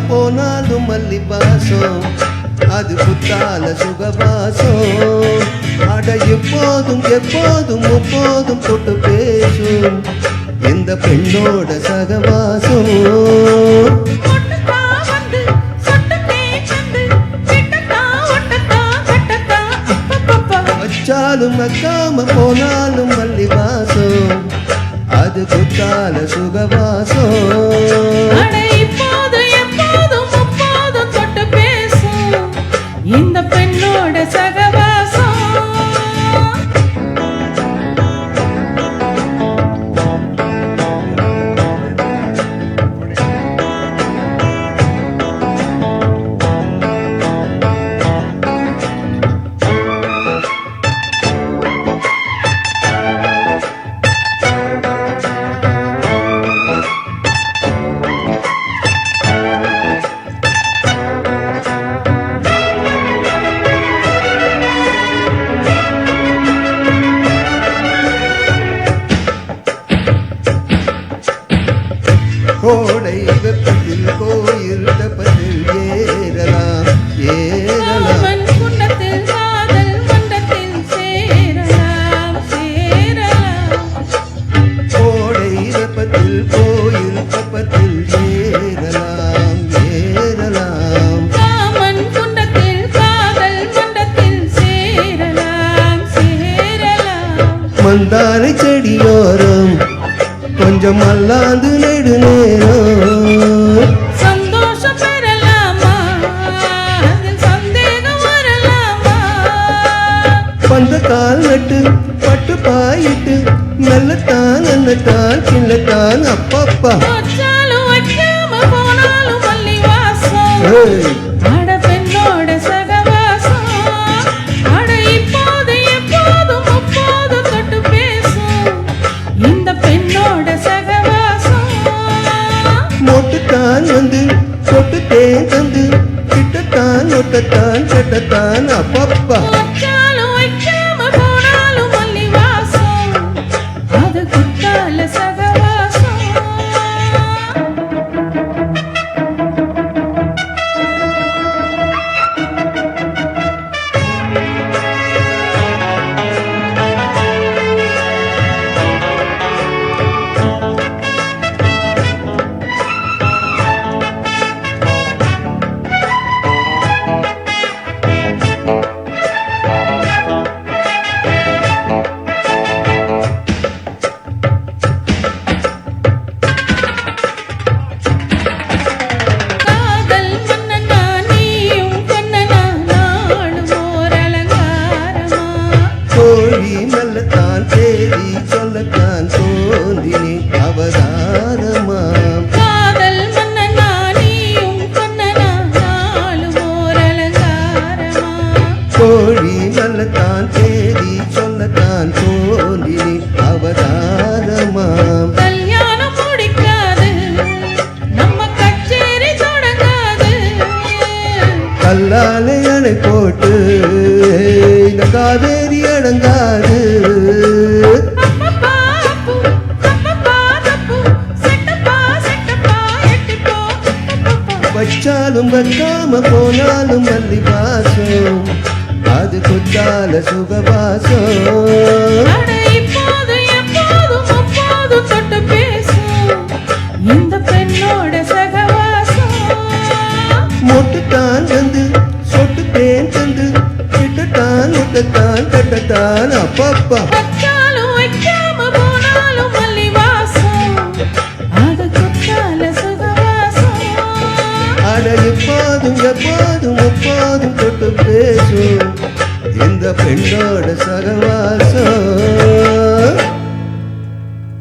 போனாலும் மல்லி பாசம் அது குத்தால சுகவாசம் அட எப்போதும் எப்போதும் எப்போதும் தொட்டு பேசும் இந்த பெண்ணோட சகவாசம் வச்சாலும் வைக்காம போனாலும் மல்லி வாசம் அது குத்தால சுகவாசம் இந்த பெண்ணோட சகவாசம் கோடை வெப்பத்தில் கோயில் தப்பத்தில் ஏறலாம் ஏறலாம் குண்டத்தில் காதல் மண்டத்தில் சேரலாம் சேரலாம் கோடை வெப்பத்தில் கோயில் தப்பத்தில் ஏறலாம் ஏறலாம் காமன் குண்டத்தில் காதல் மண்டத்தில் சேரலாம் சேரலாம் மந்தாரை செடியோரம் கொஞ்சம் அல்லாந்து நெடு நேரம் சந்தோஷம் பெறலாமா அதில் சந்தேகம் வரலாமா பந்த கால் நட்டு பட்டு பாயிட்டு மெல்லத்தான் அன்னத்தான் கிள்ளத்தான் அப்பப்பா வச்சாலும் வைக்காம போனாலும் மல்லி வாசம் அட பெண்ணோட சகவாசம் அட இப்போது எப்போதும் அப்போதும் தொட்டு பேசும் இந்த பெண்ணோட சகவாசம் மொட்டுத்தான் வந்து சொட்டு தேன் தந்து கிட்டத்தான் ஒட்டத்தான் கெட்டத்தான் அப்பப்பா வச்சாலும் வைக்காம போனாலும் மல்லி வாசம் அது குத்தால சகவாசம் மெல்லத்தான் தேதி சொல்லத்தான் தோன்றினே அவதாரமா காதல் மன்னனா நீயும் கண்ணனா நாளும் ஓர் அலங்காரமா கோழி மெல்லத்தான் தேதி சொல்லத்தான் தோன்றினே அவதாரமா கல்யாணம் முடிக்காது நம்ம கச்சேரி தொடங்காது கல்லாலே அணை போட்டு காவேரி அடங்காது வச்சாலும் வைக்காம போனாலும் மல்லி வாசம் அது குத்தால சுகவாசம் இப்போது எப்போதும் அப்போதும் தொட்டு பேசும் இந்த பெண்ணோட சகவாசம் மொட்டுத்தான் வந்து சொட்டு தேன் தந்து கிட்டத்தான் ஒட்டத்தான் கட்டத்தான் அப்பப்பா வச்சாலும் வைக்காம போனாலும் மல்லி வாசம் அது குத்தால சுகவாசம் அட எப்போதும் எப்போதும் எப்போதும் தொட்டு பேசும் இந்த பெண்ணோட சகவாசம்